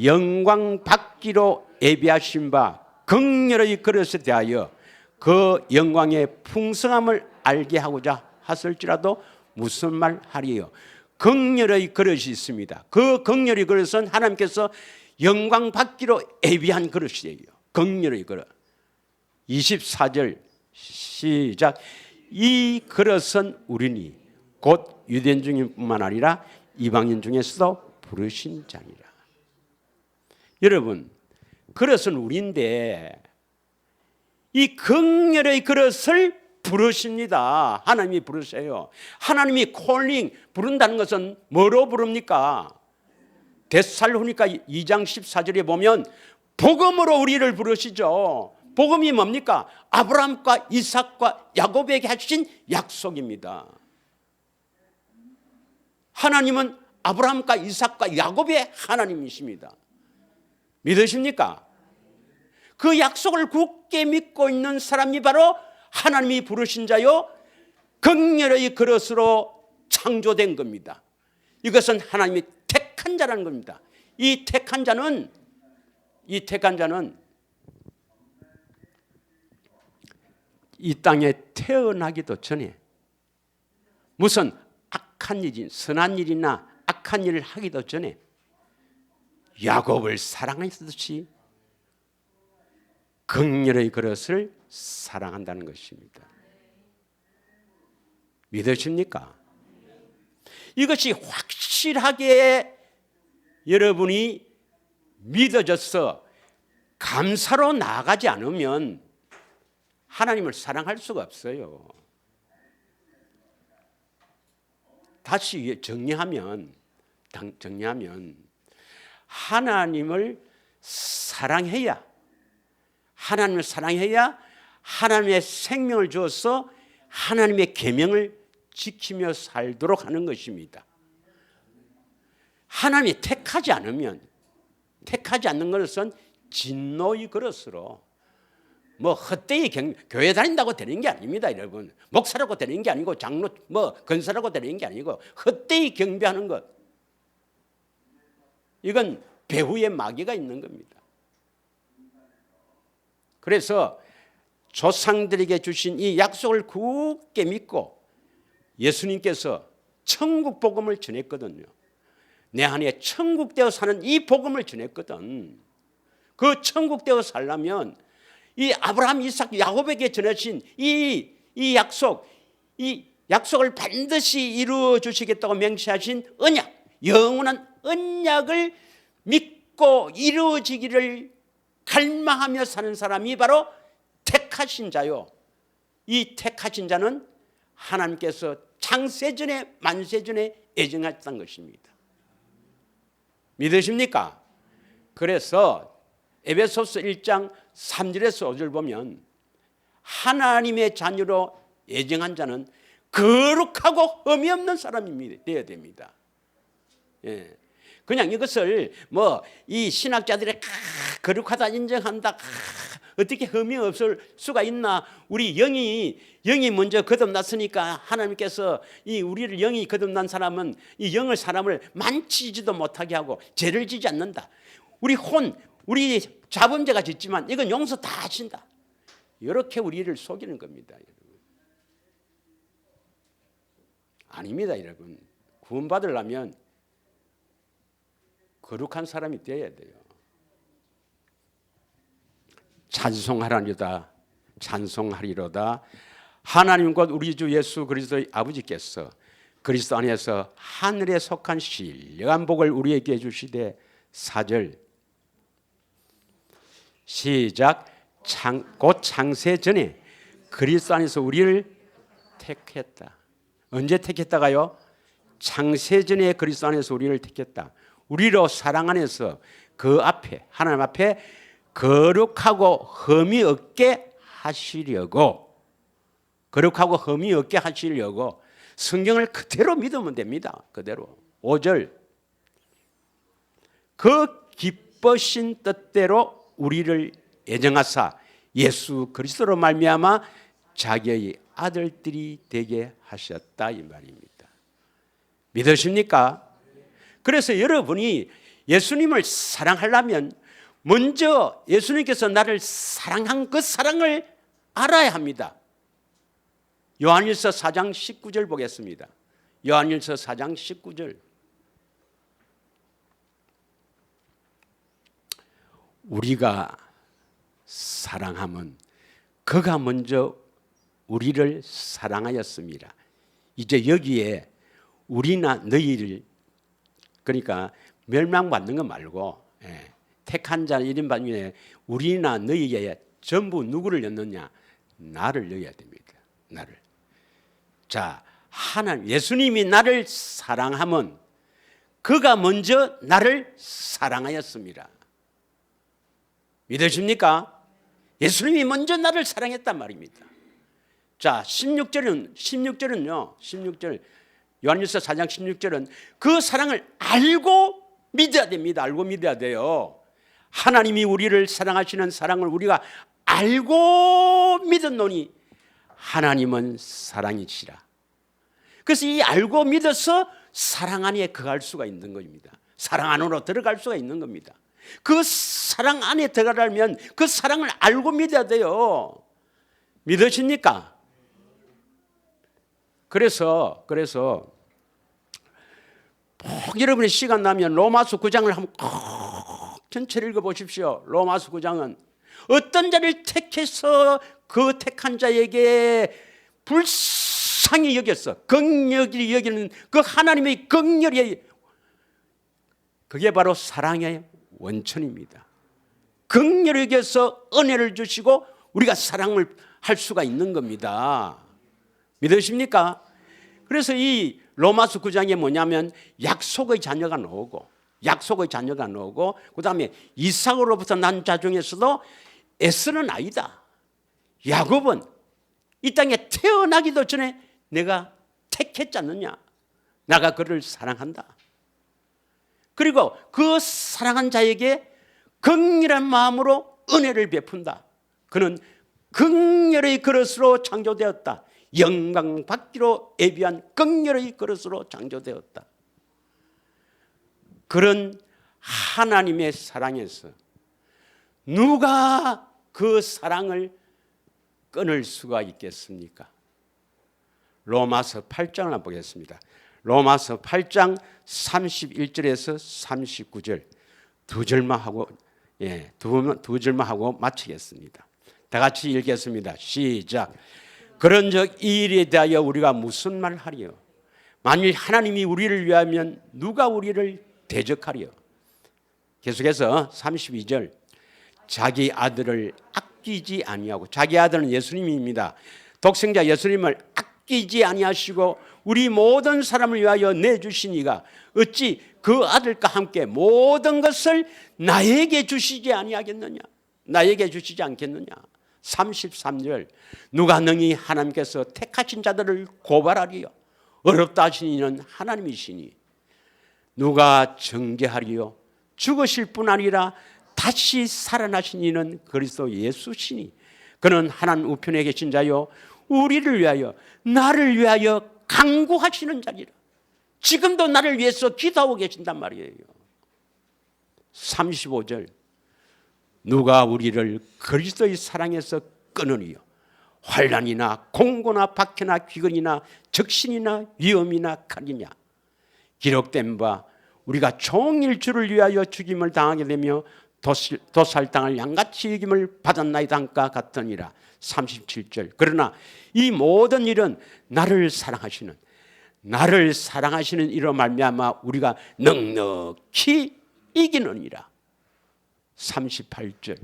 A: 영광 받기로 예비하신 바 긍휼의 그릇에 대하여 그 영광의 풍성함을 알게 하고자 하실지라도 무슨 말 하리요. 긍휼의 그릇이 있습니다. 그 긍휼의 그릇은 하나님께서 영광 받기로 예비한 그릇이에요. 긍휼의 그릇. 24절 시작. 이 그릇은 우리니 곧 유대인 중뿐만 아니라 이방인 중에서도 부르신 자니라. 여러분, 그릇은 우리인데 이 긍휼의 그릇을 부르십니다. 하나님이 부르세요. 하나님이 콜링, 부른다는 것은 뭐로 부릅니까? 데살로니가 2장 14절에 보면 복음으로 우리를 부르시죠. 복음이 뭡니까? 아브라함과 이삭과 야곱에게 하신 약속입니다. 하나님은 아브라함과 이삭과 야곱의 하나님이십니다. 믿으십니까? 그 약속을 굳게 믿고 있는 사람이 바로 하나님이 부르신 자요 긍휼의 그릇으로 창조된 겁니다. 이것은 하나님이 택한 자라는 겁니다. 이 택한 자는 이 땅에 태어나기도 전에 무슨 악한 일이, 선한 일이나 악한 일을 하기도 전에 야곱을 사랑했듯이 긍휼의 그릇을 사랑한다는 것입니다. 믿으십니까? 이것이 확실하게 여러분이 믿어져서 감사로 나아가지 않으면 하나님을 사랑할 수가 없어요. 다시 정리하면 하나님을 사랑해야 하나님의 생명을 주어서 하나님의 계명을 지키며 살도록 하는 것입니다. 하나님이 택하지 않는 것은 진노의 그릇으로 뭐 헛되이 교회 다닌다고 되는 게 아닙니다, 여러분. 목사라고 되는 게 아니고 장로 권사라고 되는 게 아니고 헛되이 경배하는 것. 이건 배후에 마귀가 있는 겁니다. 그래서 조상들에게 주신 이 약속을 굳게 믿고 예수님께서 천국 복음을 전했거든요. 내 안에 천국 되어 사는 이 복음을 전했거든. 그 천국 되어 살려면 이 아브라함, 이삭, 야곱에게 전하신 이 약속을 반드시 이루어 주시겠다고 맹세하신 언약, 영원한 언약을 믿고 이루어지기를 갈망하며 사는 사람이 바로 택하신 자요. 이 택하신 자는 하나님께서 창세전에 만세전에 예정하셨던 것입니다. 믿으십니까? 그래서 에베소서 1장 3절에서 5절 보면 하나님의 자녀로 예정한 자는 거룩하고 흠이 없는 사람이 되어야 됩니다. 예. 그냥 이것을 이 신학자들의 거룩하다 인정한다, 어떻게 흠이 없을 수가 있나? 우리 영이 먼저 거듭났으니까 하나님께서 이 우리를 영이 거듭난 사람은 이 사람을 만지지도 못하게 하고 죄를 지지 않는다. 우리 자범죄가 짓지만 이건 용서 다 하신다. 이렇게 우리를 속이는 겁니다, 여러분. 아닙니다, 여러분. 구원받으려면 거룩한 사람이 되어야 돼요. 찬송하리로다. 하나님 곧 우리 주 예수 그리스도의 아버지께서 그리스도 안에서 하늘에 속한 신령한 복을 우리에게 주시되 4절 시작. 곧 창세 전에 그리스도 안에서 우리를 택했다. 언제 택했다가요? 창세전에 그리스도 안에서 우리를 택했다. 우리로 사랑 안에서 그 앞에 하나님 앞에 거룩하고 흠이 없게 하시려고, 거룩하고 흠이 없게 하시려고 성경을 그대로 믿으면 됩니다. 그대로 5절 그 기쁘신 뜻대로 우리를 예정하사 예수 그리스도로 말미암아 자기의 아들들이 되게 하셨다 이 말입니다. 믿으십니까? 그래서 여러분이 예수님을 사랑하려면 먼저 예수님께서 나를 사랑한 그 사랑을 알아야 합니다. 요한일서 4장 19절 보겠습니다. 요한일서 4장 19절. 우리가 사랑하면 그가 먼저 우리를 사랑하였습니다. 이제 여기에 우리나 너희를, 그러니까 멸망받는 거 말고 택한 자 이런 반면에 우리나 너희에 전부 누구를 넣느냐? 나를 넣어야 됩니다. 나를. 자, 하나님 예수님이 나를 사랑하면 그가 먼저 나를 사랑하였습니다. 믿으십니까? 예수님이 먼저 나를 사랑했단 말입니다. 자, 16절은요. 16절 요한일서 4장 16절은 그 사랑을 알고 믿어야 됩니다. 알고 믿어야 돼요. 하나님이 우리를 사랑하시는 사랑을 우리가 알고 믿었노니 하나님은 사랑이시라. 그래서 이 알고 믿어서 사랑 안에 거할 수가 있는 겁니다. 사랑 안으로 들어갈 수가 있는 겁니다. 그 사랑 안에 들어가려면 그 사랑을 알고 믿어야 돼요. 믿으십니까? 그래서 여러분의 시간 나면 로마서 9장을 한번 전체를 읽어보십시오. 로마서 9장은 어떤 자를 택해서 그 택한 자에게 불쌍히 여겼어. 긍휼히 여기는 그 하나님의 긍휼이, 그게 바로 사랑의 원천입니다. 긍휼히 여겨서 은혜를 주시고 우리가 사랑을 할 수가 있는 겁니다. 믿으십니까? 그래서 이 로마서 9장에 뭐냐면 약속의 자녀가 나오고 그 다음에 이삭으로부터 난 자 중에서도 에서는 아니다. 야곱은 이 땅에 태어나기도 전에 내가 택했지 않느냐. 내가 그를 사랑한다. 그리고 그 사랑한 자에게 긍휼한 마음으로 은혜를 베푼다. 그는 긍휼의 그릇으로 창조되었다. 영광 받기로 예비한 긍휼의 그릇으로 창조되었다. 그런 하나님의 사랑에서 누가 그 사랑을 끊을 수가 있겠습니까? 로마서 8장을 한번 보겠습니다. 로마서 8장 31절에서 39절 두 절만 하고 마치겠습니다. 다 같이 읽겠습니다. 시작. 그런즉 이 일에 대하여 우리가 무슨 말 하리요? 만일 하나님이 우리를 위하면 누가 우리를 대적하리요? 계속해서 32절. 자기 아들을 아끼지 아니하고, 자기 아들은 예수님입니다. 독생자 예수님을 아끼지 아니하시고 우리 모든 사람을 위하여 내주신 이가 어찌 그 아들과 함께 모든 것을 나에게 주시지 아니하겠느냐? 나에게 주시지 않겠느냐? 33절. 누가 능히 하나님께서 택하신 자들을 고발하리요? 어렵다 하신 이는 하나님이시니 누가 정죄하리요? 죽으실 뿐 아니라 다시 살아나신 이는 그리스도 예수시니 그는 하나님 우편에 계신 자요 우리를 위하여 나를 위하여 간구하시는 자리라. 지금도 나를 위해서 기도하고 계신단 말이에요. 35절. 누가 우리를 그리스도의 사랑에서 끊으리요? 환난이나 공고나 박해나 귀근이나 적신이나 위험이나 칼이냐? 기록된 바 우리가 종일 주를 위하여 죽임을 당하게 되며 도살당할 양같이 여김을 받았나이다 함과 같으니라. 37절. 그러나 이 모든 일은 나를 사랑하시는 이로 말미암아 우리가 넉넉히 이기느니라. 38절.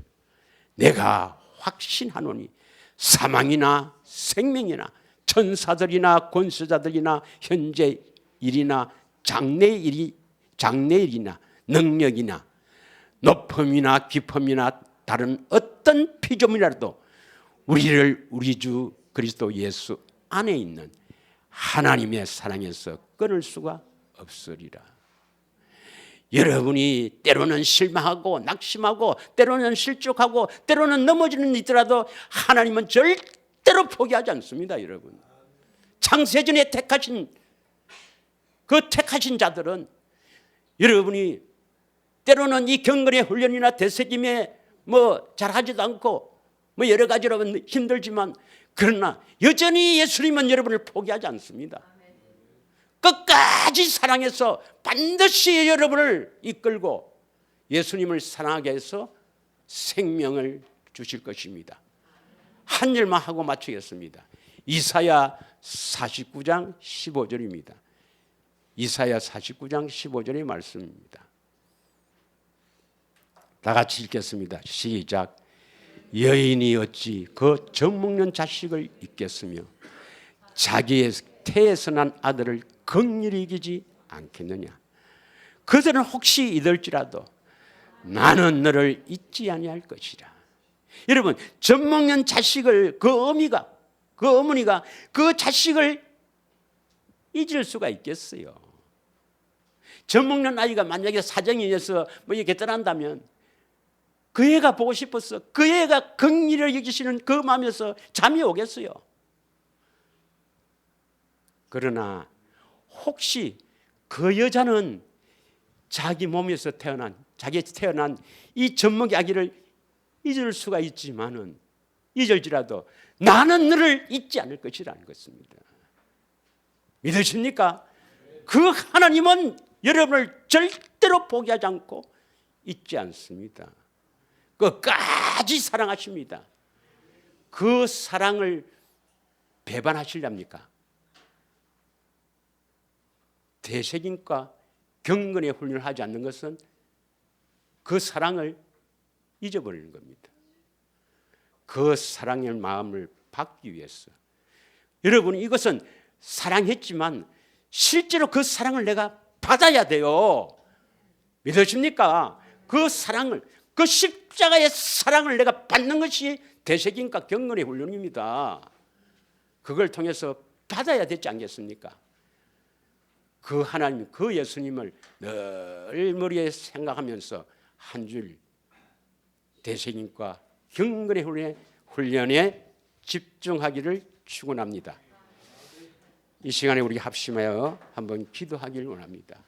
A: 내가 확신하노니 사망이나 생명이나 천사들이나 권세자들이나 현재 일이나 장래일이나 능력이나 높음이나 깊음이나 다른 어떤 피조물이라도 우리를 우리 주 그리스도 예수 안에 있는 하나님의 사랑에서 끊을 수가 없으리라. 여러분이 때로는 실망하고 낙심하고 때로는 실족하고 때로는 넘어지는 있더라도 하나님은 절대로 포기하지 않습니다. 여러분, 창세전에 택하신 자들은 여러분이 때로는 이 경건의 훈련이나 되새김에 잘하지도 않고 여러 가지로 힘들지만 그러나 여전히 예수님은 여러분을 포기하지 않습니다. 끝까지 사랑해서 반드시 여러분을 이끌고 예수님을 사랑하게 해서 생명을 주실 것입니다. 한 절만 하고 마치겠습니다. 이사야 49장 15절입니다. 이사야 49장 15절의 말씀입니다. 다 같이 읽겠습니다. 시작. 여인이 어찌 그 젖먹는 자식을 잊겠으며 자기의 태에서 난 아들을 긍휼히 여기지 않겠느냐. 그들은 혹시 잊을지라도 나는 너를 잊지 아니할 것이라. 여러분, 젖먹는 자식을 그 어머니가 그 자식을 잊을 수가 있겠어요? 젖먹는 아이가 만약에 사정이 있어서 이렇게 떠난다면 그 애가 보고 싶어서 그 애가 긍휼히 여기시는 그 마음에서 잠이 오겠어요? 그러나 혹시 그 여자는 자기 몸에서 태어난 이 젖먹이 아기를 잊을 수가 있지만은 잊을지라도 나는 너를 잊지 않을 것이라는 것입니다. 믿으십니까? 그 하나님은 여러분을 절대로 포기하지 않고 잊지 않습니다. 끝까지 사랑하십니다. 그 사랑을 배반하시렵니까? 되새김과 경건의 훈련을 하지 않는 것은 그 사랑을 잊어버리는 겁니다. 그 사랑의 마음을 받기 위해서 여러분, 이것은 사랑했지만 실제로 그 사랑을 내가 받아야 돼요. 믿으십니까? 그 사랑을, 그 십자가의 사랑을 내가 받는 것이 되새김과 경건의 훈련입니다. 그걸 통해서 받아야 되지 않겠습니까? 그 하나님, 그 예수님을 늘 머리에 생각하면서 한 줄 되새김과 경건의 훈련에 집중하기를 축원합니다. 이 시간에 우리 합심하여 한번 기도하기를 원합니다.